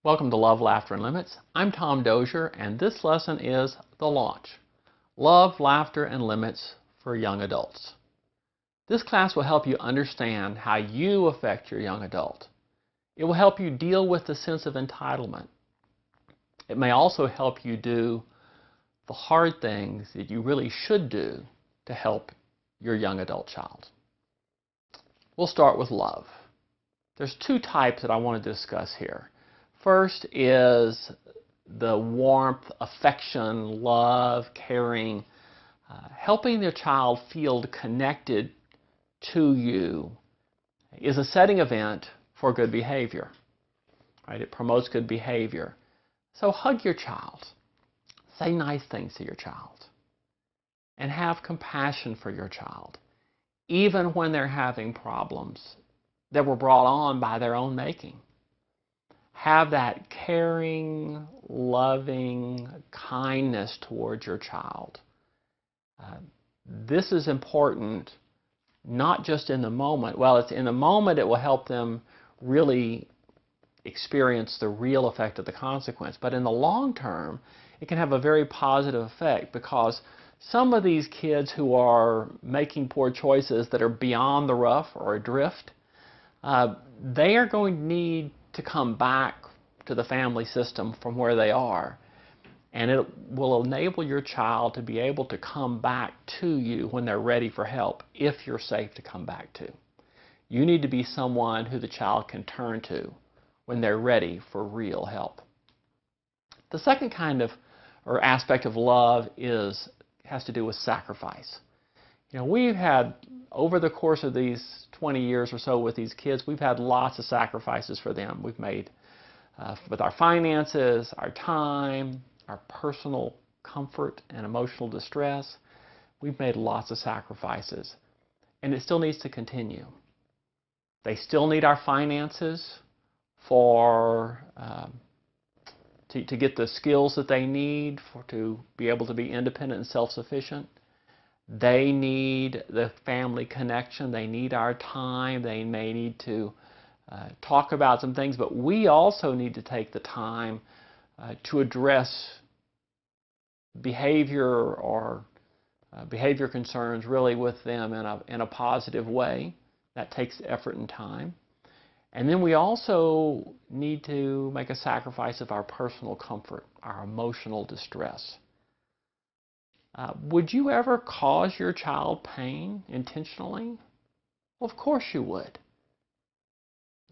Welcome to Love, Laughter, and Limits. I'm Tom Dozier, and this lesson is The Launch. Love, Laughter, and Limits for Young Adults. This class will help you understand how you affect your young adult. It will help you deal with the sense of entitlement. It may also help you do the hard things that you really should do to help your young adult child. We'll start with love. There's two types that I want to discuss here. First is the warmth, affection, love, caring, helping their child feel connected to you is a setting event for good behavior. Right? It promotes good behavior. So hug your child. Say nice things to your child. And have compassion for your child, even when they're having problems that were brought on by their own making. Have that caring, loving kindness towards your child. This is important, not just in the moment. Well, it's in the moment it will help them really experience the real effect of the consequence. But in the long term, it can have a very positive effect, because some of these kids who are making poor choices that are beyond the rough or adrift, they are going to need to come back to the family system from where they are. And it will enable your child to be able to come back to you when they're ready for help, if you're safe to come back to. You need to be someone who the child can turn to when they're ready for real help. The second kind of or aspect of love has to do with sacrifice. You know, we've had, over the course of these 20 years or so with these kids, we've had lots of sacrifices for them. We've made, with our finances, our time, our personal comfort and emotional distress, we've made lots of sacrifices. And it still needs to continue. They still need our finances to get the skills that they need to be able to be independent and self-sufficient. They need the family connection. They need our time. They may need to talk about some things, but we also need to take the time to address behavior or behavior concerns really with them in a positive way. That takes effort and time. And then we also need to make a sacrifice of our personal comfort, our emotional distress. Would you ever cause your child pain intentionally? Well, of course you would.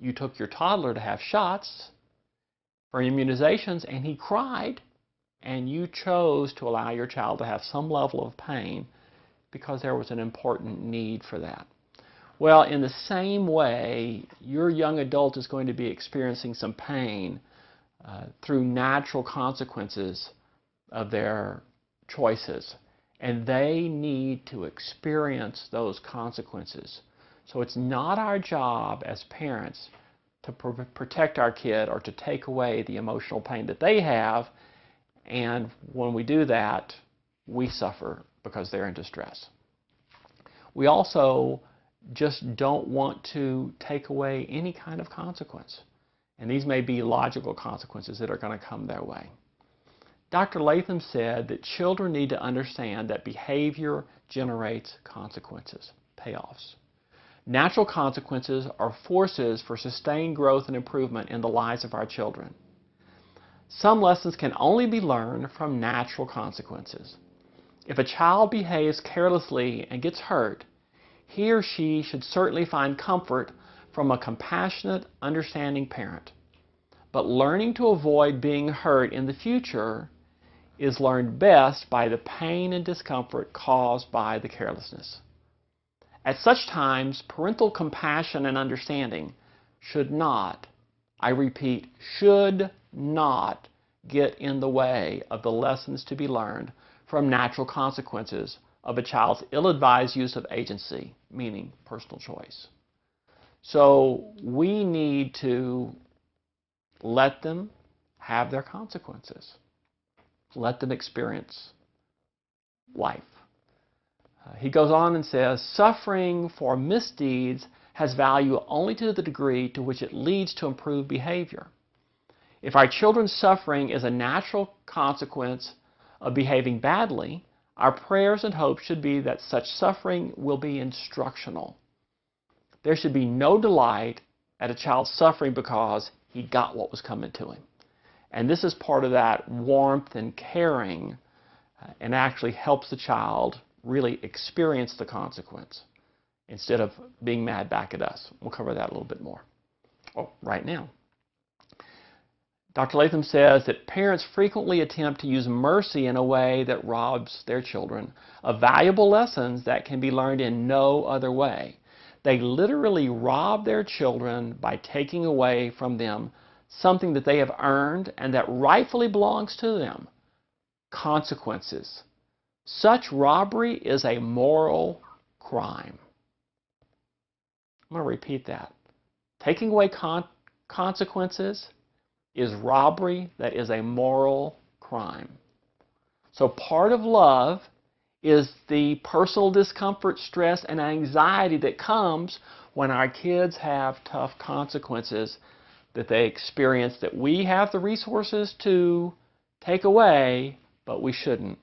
You took your toddler to have shots for immunizations, and he cried, and you chose to allow your child to have some level of pain because there was an important need for that. Well, in the same way, your young adult is going to be experiencing some pain through natural consequences of their choices, and they need to experience those consequences. So it's not our job as parents to protect our kid or to take away the emotional pain that they have, and when we do that, we suffer because they're in distress. We also just don't want to take away any kind of consequence, and these may be logical consequences that are going to come their way. Dr. Latham said that children need to understand that behavior generates consequences, payoffs. Natural consequences are forces for sustained growth and improvement in the lives of our children. Some lessons can only be learned from natural consequences. If a child behaves carelessly and gets hurt, he or she should certainly find comfort from a compassionate, understanding parent. But learning to avoid being hurt in the future is learned best by the pain and discomfort caused by the carelessness. At such times, parental compassion and understanding should not, I repeat, should not get in the way of the lessons to be learned from natural consequences of a child's ill-advised use of agency, meaning personal choice. So we need to let them have their consequences. Let them experience life. He goes on and says, suffering for misdeeds has value only to the degree to which it leads to improved behavior. If our children's suffering is a natural consequence of behaving badly, our prayers and hopes should be that such suffering will be instructional. There should be no delight at a child's suffering because he got what was coming to him. And this is part of that warmth and caring, and actually helps the child really experience the consequence instead of being mad back at us. We'll cover that a little bit more right now. Dr. Latham says that parents frequently attempt to use mercy in a way that robs their children of valuable lessons that can be learned in no other way. They literally rob their children by taking away from them something that they have earned and that rightfully belongs to them: consequences. Such robbery is a moral crime. I'm going to repeat that. Taking away consequences is robbery that is a moral crime. So part of love is the personal discomfort, stress, and anxiety that comes when our kids have tough consequences that they experience that we have the resources to take away, but we shouldn't.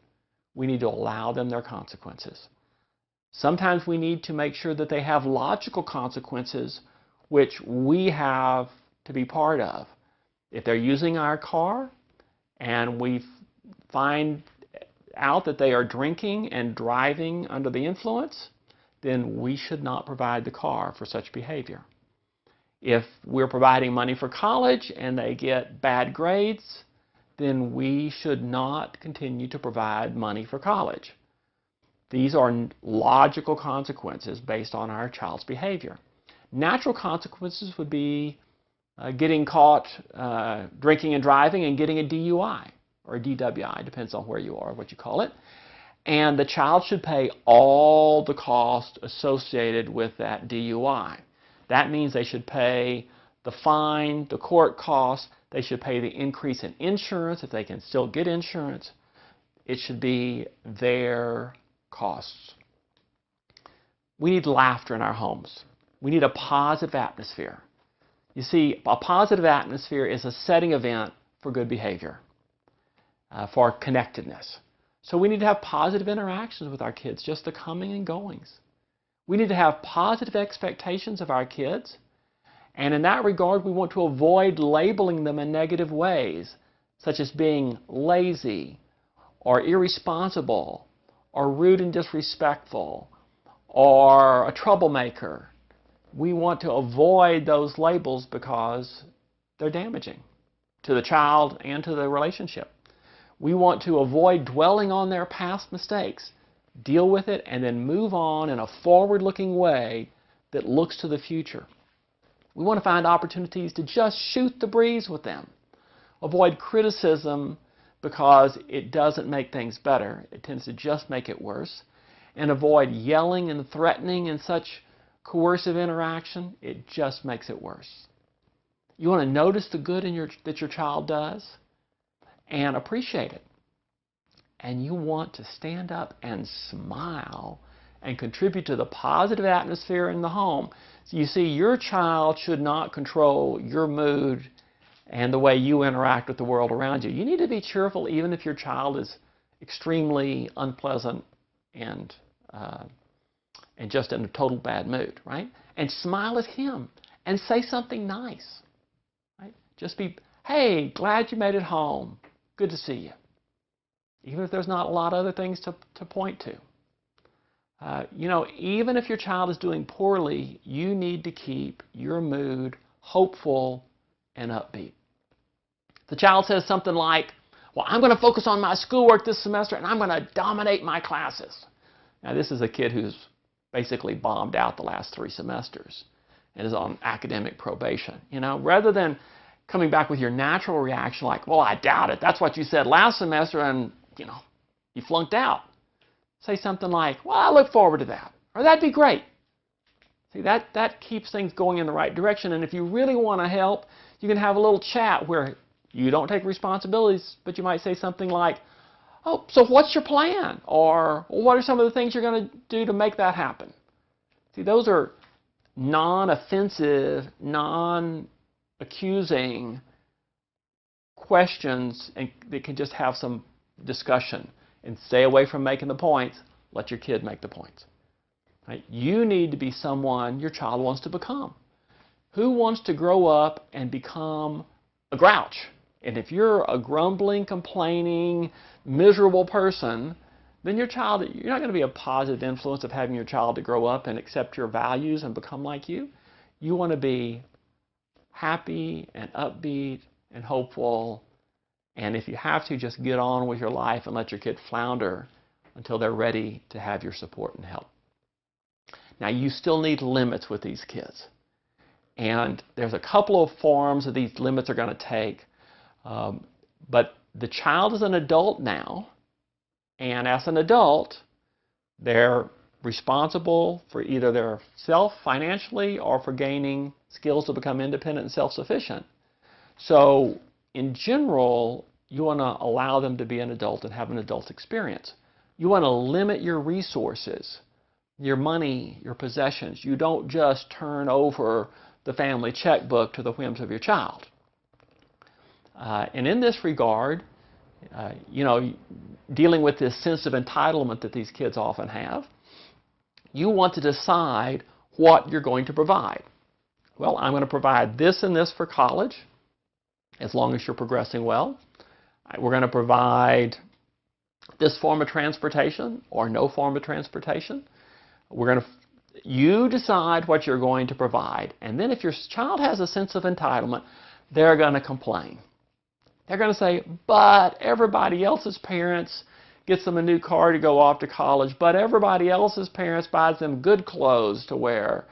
We need to allow them their consequences. Sometimes we need to make sure that they have logical consequences, which we have to be part of. If they're using our car and we find out that they are drinking and driving under the influence, then we should not provide the car for such behavior. If we're providing money for college and they get bad grades, then we should not continue to provide money for college. These are logical consequences based on our child's behavior. Natural consequences would be getting caught drinking and driving and getting a DUI or a DWI, depends on where you are, what you call it. And the child should pay all the cost associated with that DUI. That means they should pay the fine, the court costs, they should pay the increase in insurance if they can still get insurance. It should be their costs. We need laughter in our homes. We need a positive atmosphere. You see, a positive atmosphere is a setting event for good behavior, for connectedness. So we need to have positive interactions with our kids, just the coming and goings. We need to have positive expectations of our kids. And in that regard, we want to avoid labeling them in negative ways, such as being lazy or irresponsible or rude and disrespectful or a troublemaker. We want to avoid those labels because they're damaging to the child and to the relationship. We want to avoid dwelling on their past mistakes, deal with it, and then move on in a forward-looking way that looks to the future. We want to find opportunities to just shoot the breeze with them. Avoid criticism because it doesn't make things better. It tends to just make it worse. And avoid yelling and threatening and such coercive interaction. It just makes it worse. You want to notice the good that your child does and appreciate it. And you want to stand up and smile and contribute to the positive atmosphere in the home. So you see, your child should not control your mood and the way you interact with the world around you. You need to be cheerful even if your child is extremely unpleasant and just in a total bad mood, right? And smile at him and say something nice, right? Just be, hey, glad you made it home. Good to see you. Even if there's not a lot of other things to point to. Even if your child is doing poorly, you need to keep your mood hopeful and upbeat. The child says something like, well, I'm going to focus on my schoolwork this semester and I'm going to dominate my classes. Now, this is a kid who's basically bombed out the last 3 semesters and is on academic probation. Rather than coming back with your natural reaction like, well, I doubt it. That's what you said last semester and, you flunked out. Say something like, well, I look forward to that. Or that'd be great. See, that keeps things going in the right direction. And if you really want to help, you can have a little chat where you don't take responsibilities, but you might say something like, oh, so what's your plan? Or what are some of the things you're going to do to make that happen? See, those are non-offensive, non-accusing questions and they can just have some discussion and stay away from making the points. Let your kid make the points. Right? You need to be someone your child wants to become. Who wants to grow up and become a grouch? And if you're a grumbling, complaining, miserable person, then you're not going to be a positive influence of having your child to grow up and accept your values and become like you. You want to be happy and upbeat and hopeful. And if you have to, just get on with your life and let your kid flounder until they're ready to have your support and help. Now, you still need limits with these kids. And there's a couple of forms that these limits are going to take. But the child is an adult now. And as an adult, they're responsible for either their self financially or for gaining skills to become independent and self-sufficient. So in general, you want to allow them to be an adult and have an adult experience. You want to limit your resources, your money, your possessions. You don't just turn over the family checkbook to the whims of your child. And in this regard, dealing with this sense of entitlement that these kids often have, you want to decide what you're going to provide. Well, I'm going to provide this and this for college, as long as you're progressing well. We're going to provide this form of transportation or no form of transportation. You decide what you're going to provide. And then if your child has a sense of entitlement, they're going to complain. They're going to say, but everybody else's parents gets them a new car to go off to college, but everybody else's parents buys them good clothes to wear,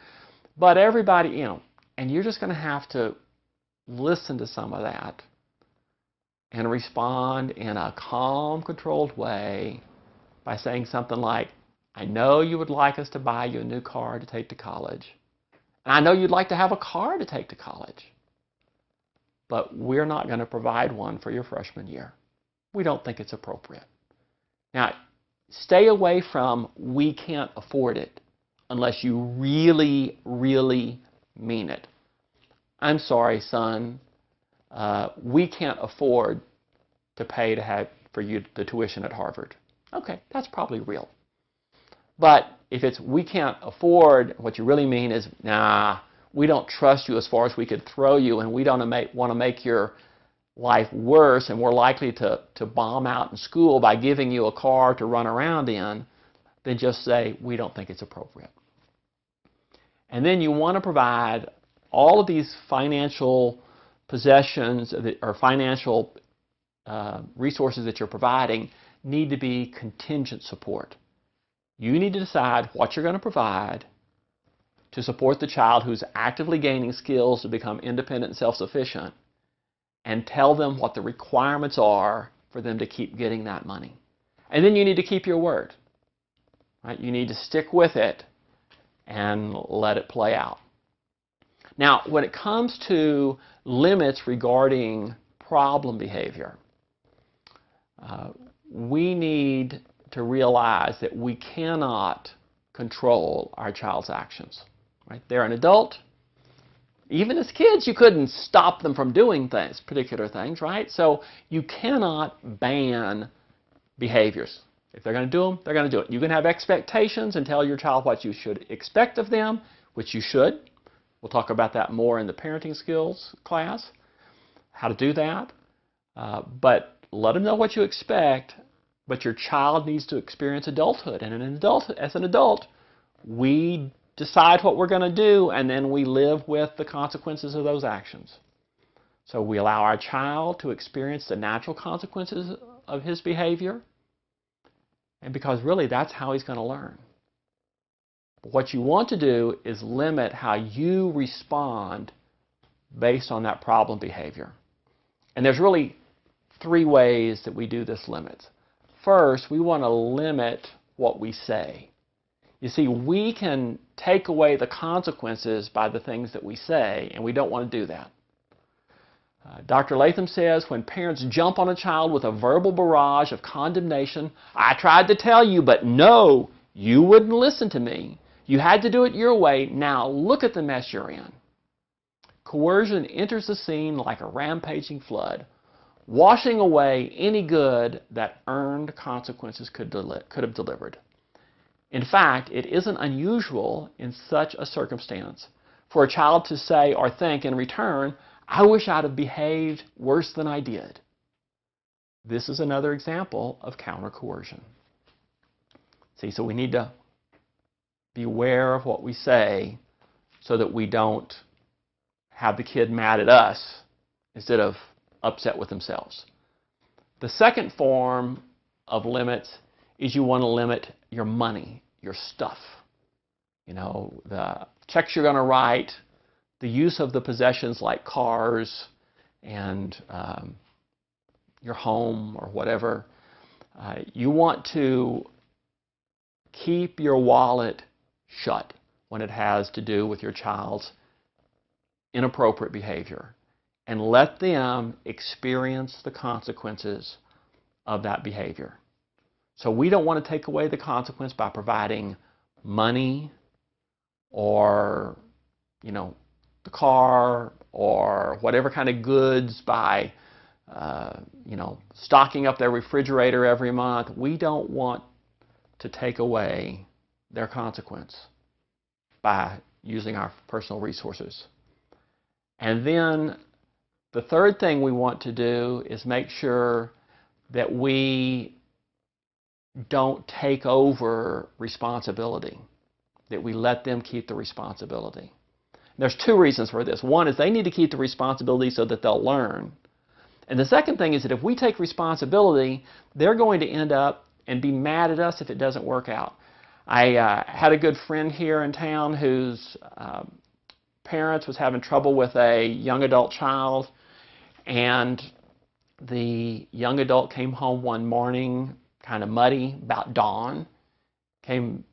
but everybody, and you're just going to have to listen to some of that and respond in a calm, controlled way by saying something like, I know you would like us to buy you a new car to take to college, and I know you'd like to have a car to take to college, but we're not going to provide one for your freshman year. We don't think it's appropriate. Now, stay away from we can't afford it unless you really, really mean it. I'm sorry, son. We can't afford to pay to have for you the tuition at Harvard. Okay, that's probably real. But if it's we can't afford, what you really mean is, nah, we don't trust you as far as we could throw you, and we don't want to make your life worse, and we're likely to bomb out in school by giving you a car to run around in, then just say, we don't think it's appropriate. And then you want to provide all of these financial possessions or financial resources that you're providing need to be contingent support. You need to decide what you're going to provide to support the child who's actively gaining skills to become independent and self-sufficient, and tell them what the requirements are for them to keep getting that money. And then you need to keep your word. Right? You need to stick with it and let it play out. Now, when it comes to limits regarding problem behavior, we need to realize that we cannot control our child's actions. Right? They're an adult. Even as kids, you couldn't stop them from doing particular things, right? So you cannot ban behaviors. If they're going to do them, they're going to do it. You can have expectations and tell your child what you should expect of them, which you should. We'll talk about that more in the parenting skills class, how to do that. But let them know what you expect, but your child needs to experience adulthood. And as an adult, we decide what we're going to do, and then we live with the consequences of those actions. So we allow our child to experience the natural consequences of his behavior, and because really that's how he's going to learn. But what you want to do is limit how you respond based on that problem behavior. And there's really 3 ways that we do this limit. First, we want to limit what we say. You see, we can take away the consequences by the things that we say, and we don't want to do that. Dr. Latham says, when parents jump on a child with a verbal barrage of condemnation, I tried to tell you, but no, you wouldn't listen to me. You had to do it your way. Now look at the mess you're in. Coercion enters the scene like a rampaging flood. washing away any good that earned consequences could have delivered. In fact, it isn't unusual in such a circumstance for a child to say or think in return, I wish I'd have behaved worse than I did. This is another example of counter-coercion. See, so we need to be aware of what we say so that we don't have the kid mad at us instead of upset with themselves. The second form of limits is you want to limit your money, your stuff. You know, the checks you're going to write, the use of the possessions like cars and your home or whatever. You want to keep your wallet shut when it has to do with your child's inappropriate behavior and let them experience the consequences of that behavior. So we don't want to take away the consequence by providing money or, you know, the car or whatever kind of goods by, you know, stocking up their refrigerator every month. We don't want to take away their consequence by using our personal resources. And then the third thing we want to do is make sure that we don't take over responsibility, that we let them keep the responsibility. There's two reasons for this. One is they need to keep the responsibility so that they'll learn. And the second thing is that if we take responsibility, they're going to end up and be mad at us if it doesn't work out. I had a good friend here in town whose parents was having trouble with a young adult child, and the young adult came home one morning kind of muddy, about dawn, came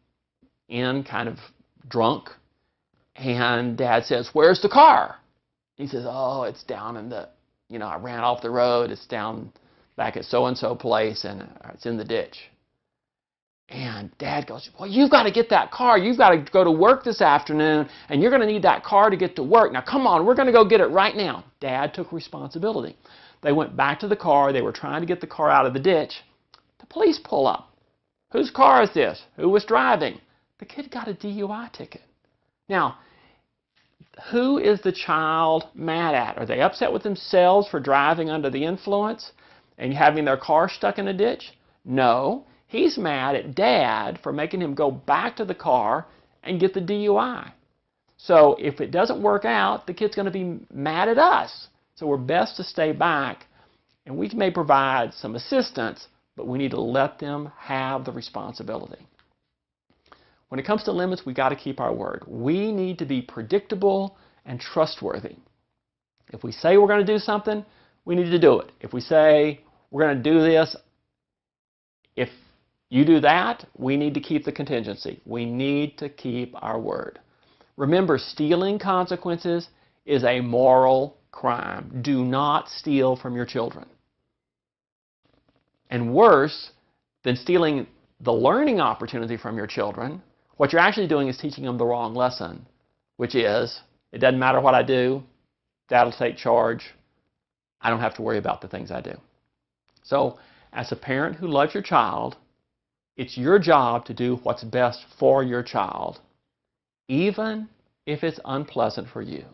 in kind of drunk, and Dad says, "Where's the car?" He says, "Oh, it's down in the, you know, I ran off the road, it's down back at so-and-so place, and it's in the ditch." And Dad goes, "Well, you've got to get that car. You've got to go to work this afternoon, and you're going to need that car to get to work. Now, come on, we're going to go get it right now." Dad took responsibility. They went back to the car. They were trying to get the car out of the ditch. The police pull up. Whose car is this? Who was driving? The kid got a DUI ticket. Now, who is the child mad at? Are they upset with themselves for driving under the influence and having their car stuck in a ditch? No. He's mad at Dad for making him go back to the car and get the DUI. So if it doesn't work out, the kid's going to be mad at us. So we're best to stay back, and we may provide some assistance, but we need to let them have the responsibility. When it comes to limits, we've got to keep our word. We need to be predictable and trustworthy. If we say we're going to do something, we need to do it. If we say we're going to do this, if you do that, we need to keep the contingency. We need to keep our word. Remember, stealing consequences is a moral crime. Do not steal from your children. And worse than stealing the learning opportunity from your children, what you're actually doing is teaching them the wrong lesson, which is, it doesn't matter what I do, Dad will take charge. I don't have to worry about the things I do. So, as a parent who loves your child, it's your job to do what's best for your child, even if it's unpleasant for you.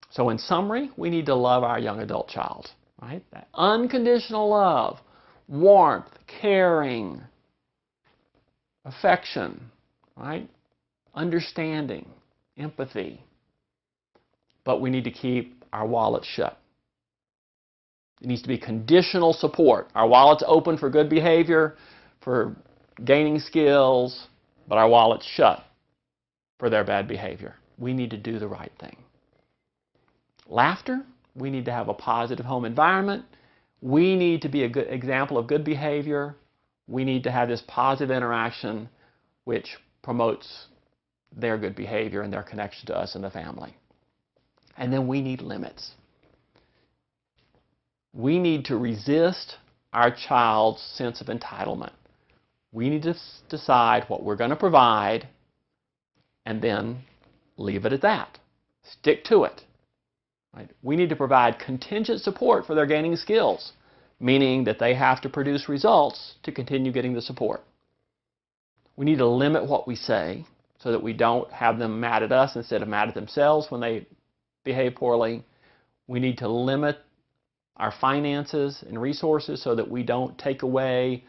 So in summary, we need to love our young adult child, right? That unconditional love, warmth, caring, affection, right? Understanding, empathy. But we need to keep our wallet shut. It needs to be conditional support. Our wallet's open for good behavior, for gaining skills, but our wallet's shut for their bad behavior. We need to do the right thing. Laughter, we need to have a positive home environment. We need to be a good example of good behavior. We need to have this positive interaction which promotes their good behavior and their connection to us and the family. And then we need limits. We need to resist our child's sense of entitlement. We need to decide what we're going to provide and then leave it at that. Stick to it. Right? We need to provide contingent support for their gaining skills, meaning that they have to produce results to continue getting the support. We need to limit what we say so that we don't have them mad at us instead of mad at themselves when they behave poorly. We need to limit our finances and resources so that we don't take away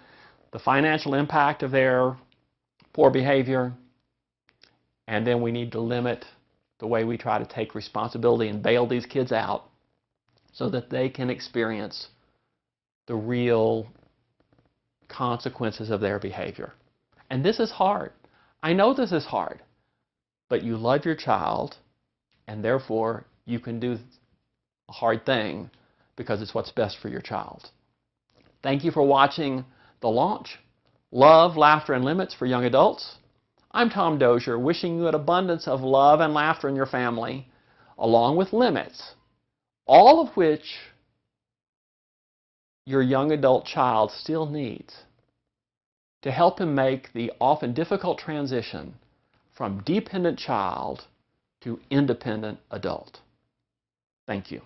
the financial impact of their poor behavior. And then we need to limit the way we try to take responsibility and bail these kids out so that they can experience the real consequences of their behavior. And this is hard. I know this is hard, but you love your child, and therefore you can do a hard thing because it's what's best for your child. Thank you for watching The Launch, Love, Laughter, and Limits for Young Adults. I'm Tom Dozier, wishing you an abundance of love and laughter in your family, along with limits, all of which your young adult child still needs to help him make the often difficult transition from dependent child to independent adult. Thank you.